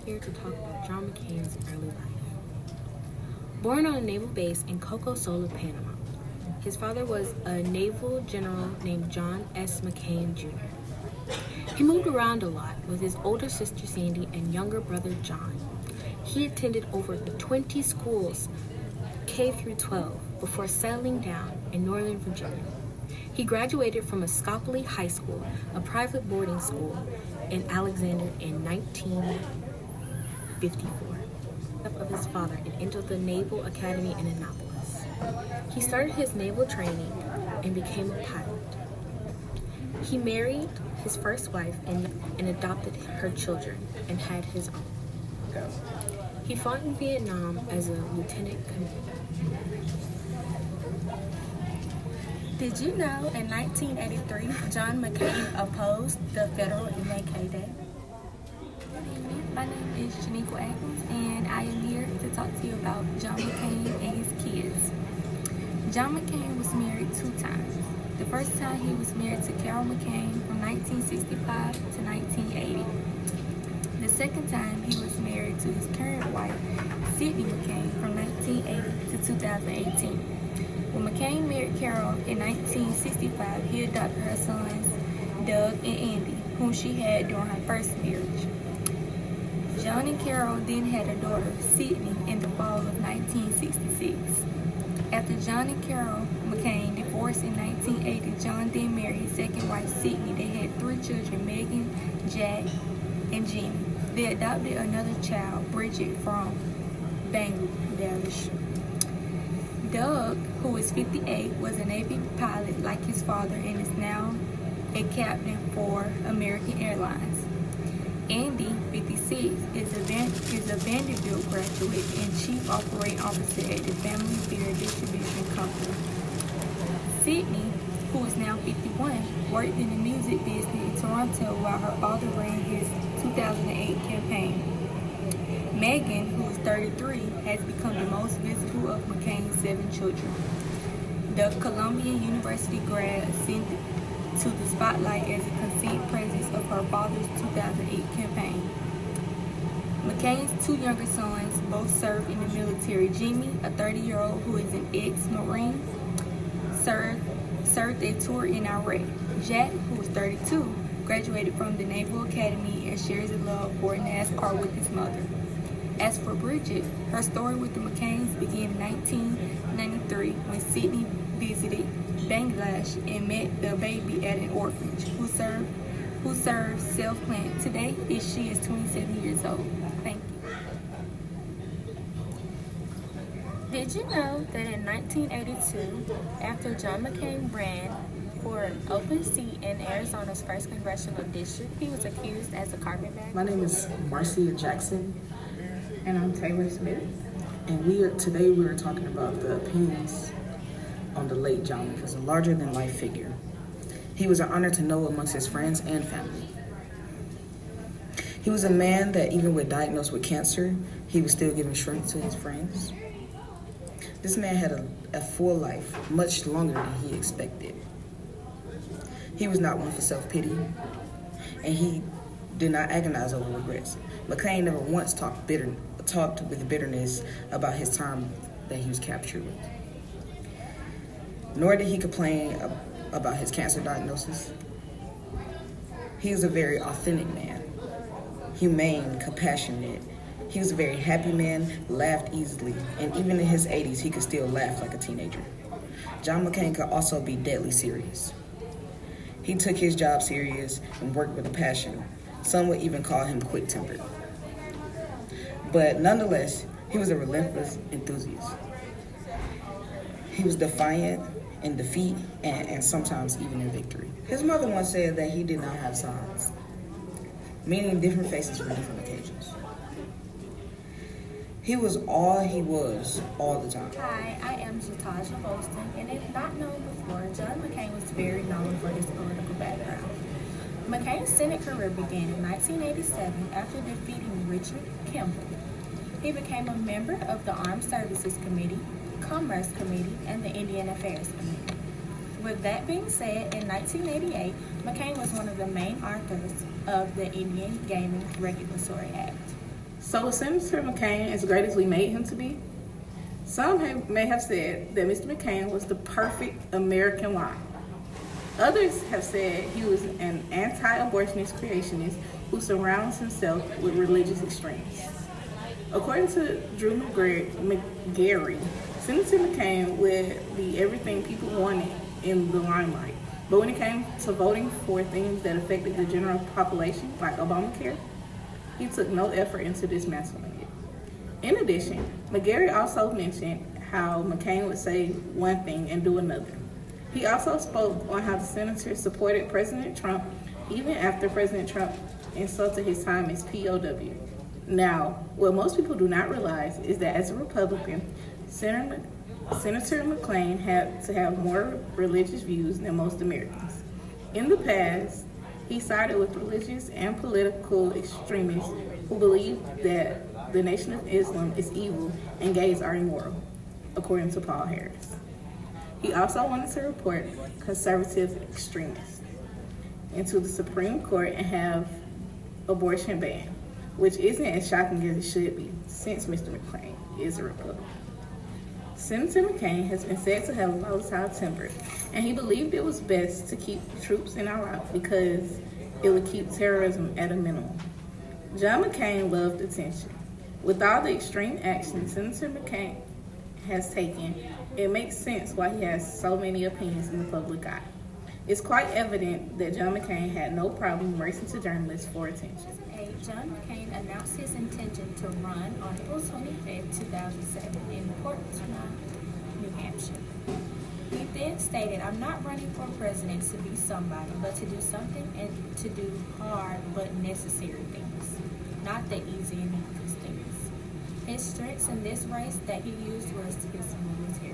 here to talk about John McCain's early life. Born on a naval base in Coco Sola, Panama, his father was a naval general named John S. McCain Jr. He moved around a lot with his older sister Sandy and younger brother John. He attended over 20 schools, K through 12, before settling down in Northern Virginia. He graduated from Escopoli High School, a private boarding school in Alexander in 1954 of his father and entered the Naval Academy in Annapolis. He started his naval training and became a pilot. He married his first wife and adopted her children and had his own. He fought in Vietnam as a lieutenant colonel. Did you know in 1983, John McCain opposed the federal MLK Day? Good evening. My name is Shaniqua Atkins, and I am here to talk to you about John McCain and his kids. John McCain was married 2 times. The first time he was married to Carol McCain from 1965 to 1980. The second time he was married to his current wife, Sydney McCain, from 1980 to 2018. When McCain married Carol in 1965, he adopted her sons, Doug and Andy, whom she had during her first marriage. John and Carol then had a daughter, Sydney, in the fall of 1966. After John and Carol McCain divorced in 1980, John then married his second wife, Sydney. They had 3 children, Megan, Jack, and Jenny. They adopted another child, Bridget, from Bangladesh. Doug, who is 58, was a Navy pilot like his father and is now a captain for American Airlines. Andy, 56, is a Vanderbilt graduate and chief operating officer at the Family Beer Distribution Company. Sydney, who is now 51, worked in the music business in Toronto while her father ran his 2008 campaign. Megan, who is 33, has become the most visible of McCain's 7 children. The Columbia University grad ascended to the spotlight as a conceived presence of her father's 2008 campaign. McCain's 2 younger sons both served in the military. Jimmy, a 30-year-old who is an ex-Marine, served a tour in Iraq. Jack, who is 32, graduated from the Naval Academy and shares a love for NASCAR with his mother. As for Bridget, her story with the McCains began in 1993 when Sydney visited Bangladesh and met the baby at an orphanage who served self-plant. Today, she is 27 years old. Thank you. Did you know that in 1982, after John McCain ran for an open seat in Arizona's 1st Congressional District, he was accused as a carpetbagger? My name is Marcia Jackson. And I'm Taylor Smith. And today we are talking about the opinions on the late John as a larger-than-life figure. He was an honor to know amongst his friends and family. He was a man that even when diagnosed with cancer, he was still giving strength to his friends. This man had a full life, much longer than he expected. He was not one for self-pity, and he did not agonize over regrets. McCain never once talked with bitterness about his time that he was captured with. Nor did he complain about his cancer diagnosis. He was a very authentic man, humane, compassionate. He was a very happy man, laughed easily, and even in his 80s, he could still laugh like a teenager. John McCain could also be deadly serious. He took his job serious and worked with a passion. Some would even call him quick-tempered. But nonetheless, he was a relentless enthusiast. He was defiant in defeat and sometimes even in victory. His mother once said that he did not have sides, meaning different faces for different occasions. He was all he was all the time. Hi, I am Zatasha Bolston, and if not known before, John McCain was very known for his political background. McCain's Senate career began in 1987 after defeating Richard Kimball. He became a member of the Armed Services Committee, Commerce Committee, and the Indian Affairs Committee. With that being said, in 1988, McCain was one of the main authors of the Indian Gaming Regulatory Act. So was Senator McCain as great as we made him to be? Some may have said that Mr. McCain was the perfect American lion. Others have said he was an anti-abortionist creationist who surrounds himself with religious extremists. According to Drew McGarry, Senator McCain would be everything people wanted in the limelight. But when it came to voting for things that affected the general population, like Obamacare, he took no effort into dismantling it. In addition, McGarry also mentioned how McCain would say one thing and do another. He also spoke on how the senator supported President Trump even after President Trump insulted his time as POW. Now, what most people do not realize is that as a Republican, Senator McCain had to have more religious views than most Americans. In the past, he sided with religious and political extremists who believed that the Nation of Islam is evil and gays are immoral, according to Paul Harris. He also wanted to report conservative extremists into the Supreme Court and have abortion banned, which isn't as shocking as it should be, since Mr. McCain is a Republican. Senator McCain has been said to have volatile temper, and he believed it was best to keep troops in Iraq because it would keep terrorism at a minimum. John McCain loved attention. With all the extreme action Senator McCain has taken, it makes sense why he has so many opinions in the public eye. It's quite evident that John McCain had no problem racing to journalists for attention. John McCain announced his intention to run on April 25, 2007 in Portsmouth, New Hampshire. He then stated, "I'm not running for president to be somebody, but to do something and to do hard but necessary things, not the easy and needless things." His strengths in this race that he used was his military